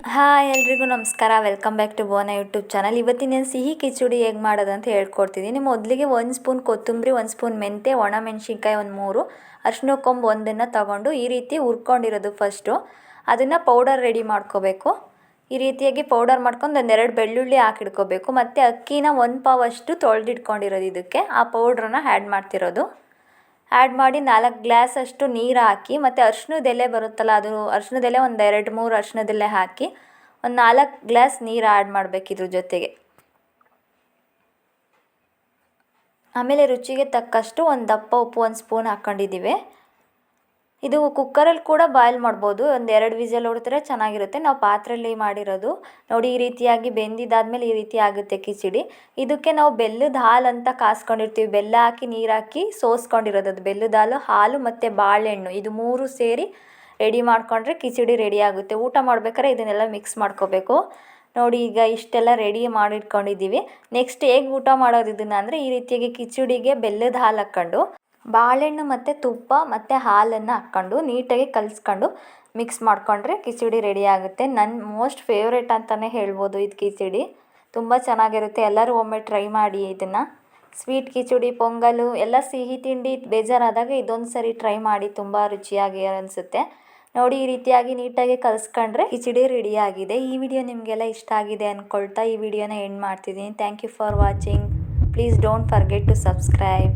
Hi ಎಲ್ರಿಗೂ ನಮಸ್ಕಾರ. Welcome back to ಬೋನ ಯೂಟ್ಯೂಬ್ ಚಾನಲ್. ಇವತ್ತಿನ ಸಿಹಿ ಕಿಚಡಿ ಹೇಗೆ ಮಾಡೋದು ಅಂತ ಹೇಳ್ಕೊಡ್ತಿದ್ದೀನಿ. ಮೊದಲಿಗೆ 1 ಸ್ಪೂನ್ ಕೊತ್ತಂಬರಿ, 1 ಸ್ಪೂನ್ ಮೆಂತ್ಯ, ಒಣಮೆಣ್ಸಿನ್ಕಾಯಿ ಒಂದು 3, ಅರಿಶಿನ ಕೊಂಬು ಒಂದನ್ನು ತಗೊಂಡು ಈ ರೀತಿ ಹುರ್ಕೊಂಡಿರೋದು ಫಸ್ಟು. ಅದನ್ನು ಪೌಡರ್ ರೆಡಿ ಮಾಡ್ಕೋಬೇಕು. ಈ ರೀತಿಯಾಗಿ ಪೌಡರ್ ಮಾಡ್ಕೊಂಡು 1-2 ಬೆಳ್ಳುಳ್ಳಿ ಹಾಕಿಡ್ಕೋಬೇಕು. ಮತ್ತು ಅಕ್ಕಿನ 1 ಪಾವಷ್ಟು ತೊಳೆದಿಟ್ಕೊಂಡಿರೋದು ಇದಕ್ಕೆ ಆ ಪೌಡ್ರನ್ನ ಆ್ಯಡ್ ಮಾಡ್ತಿರೋದು. ಆ್ಯಡ್ ಮಾಡಿ 4 ಗ್ಲಾಸಷ್ಟು ನೀರು ಹಾಕಿ, ಮತ್ತು ಅರಿಶಿನದ ಎಲೆ ಬರುತ್ತಲ್ಲ, ಅದು ಅರಿಶಿನದ ಎಲೆ ಒಂದು 2-3 ಅರಿಶಿನದ ಎಲೆ ಹಾಕಿ ಒಂದು 4 ಗ್ಲಾಸ್ ನೀರು ಆ್ಯಡ್ ಮಾಡಬೇಕು ಇದ್ರ ಜೊತೆಗೆ. ಆಮೇಲೆ ರುಚಿಗೆ ತಕ್ಕಷ್ಟು ಒಂದು ದಪ್ಪ ಉಪ್ಪು 1 ಸ್ಪೂನ್ ಹಾಕ್ಕೊಂಡಿದ್ದೀವಿ. ಇದು ಕುಕ್ಕರಲ್ಲಿ ಕೂಡ ಬಾಯ್ಲ್ ಮಾಡ್ಬೋದು. 1-2 ವಿಸಲ್ ಹೊಡೆದ್ರೆ ಚೆನ್ನಾಗಿರುತ್ತೆ. ನಾವು ಪಾತ್ರೆಯಲ್ಲಿ ಮಾಡಿರೋದು ನೋಡಿ. ಈ ರೀತಿಯಾಗಿ ಬೆಂದಿದ್ದಾದಮೇಲೆ ಈ ರೀತಿ ಆಗುತ್ತೆ ಕಿಚಡಿ. ಇದಕ್ಕೆ ನಾವು ಬೆಲ್ಲದ ಹಾಲು ಅಂತ ಕಾಸ್ಕೊಂಡಿರ್ತೀವಿ. ಬೆಲ್ಲ ಹಾಕಿ ನೀರು ಹಾಕಿ ಸೋಸ್ಕೊಂಡಿರೋದು. ಅದು ಬೆಲ್ಲದ ಹಾಲು, ಹಾಲು ಮತ್ತು ಬಾಳೆಹಣ್ಣು ಇದು 3 ಸೇರಿ ರೆಡಿ ಮಾಡ್ಕೊಂಡ್ರೆ ಕಿಚಡಿ ರೆಡಿ ಆಗುತ್ತೆ. ಊಟ ಮಾಡ್ಬೇಕಾದ್ರೆ ಇದನ್ನೆಲ್ಲ ಮಿಕ್ಸ್ ಮಾಡ್ಕೋಬೇಕು. ನೋಡಿ, ಈಗ ಇಷ್ಟೆಲ್ಲ ರೆಡಿ ಮಾಡಿಟ್ಕೊಂಡಿದ್ದೀವಿ. ನೆಕ್ಸ್ಟ್ ಹೇಗೆ ಊಟ ಮಾಡೋದು ಇದನ್ನು ಅಂದರೆ, ಈ ರೀತಿಯಾಗಿ ಕಿಚಡಿಗೆ ಬೆಲ್ಲದ ಹಾಲು ಹಾಕ್ಕೊಂಡು ಬಾಳೆಹಣ್ಣು ಮತ್ತು ತುಪ್ಪ ಮತ್ತು ಹಾಲನ್ನು ಹಾಕ್ಕೊಂಡು ನೀಟಾಗಿ ಕಲಿಸ್ಕೊಂಡು ಮಿಕ್ಸ್ ಮಾಡಿಕೊಂಡ್ರೆ ಕಿಚಡಿ ರೆಡಿ ಆಗುತ್ತೆ. ನನ್ನ ಮೋಸ್ಟ್ ಫೇವ್ರೇಟ್ ಅಂತಲೇ ಹೇಳ್ಬೋದು ಇದು ಕಿಚಡಿ. ತುಂಬ ಚೆನ್ನಾಗಿರುತ್ತೆ. ಎಲ್ಲರೂ ಒಮ್ಮೆ ಟ್ರೈ ಮಾಡಿ ಇದನ್ನು. ಸ್ವೀಟ್ ಕಿಚಡಿ, ಪೊಂಗಲು ಎಲ್ಲ ಸಿಹಿ ತಿಂಡಿ ಬೇಜಾರಾದಾಗ ಇದೊಂದು ಸರಿ ಟ್ರೈ ಮಾಡಿ, ತುಂಬ ರುಚಿಯಾಗಿ ಅನಿಸುತ್ತೆ. ನೋಡಿ, ಈ ರೀತಿಯಾಗಿ ನೀಟಾಗಿ ಕಲಿಸ್ಕೊಂಡ್ರೆ ಕಿಚಡಿ ರೆಡಿಯಾಗಿದೆ. ಈ ವಿಡಿಯೋ ನಿಮಗೆಲ್ಲ ಇಷ್ಟ ಆಗಿದೆ ಅಂದ್ಕೊಳ್ತಾ ಈ ವಿಡಿಯೋನ ಎಂಡ್ ಮಾಡ್ತಿದ್ದೀನಿ. Thank you for watching. Please don't forget to subscribe.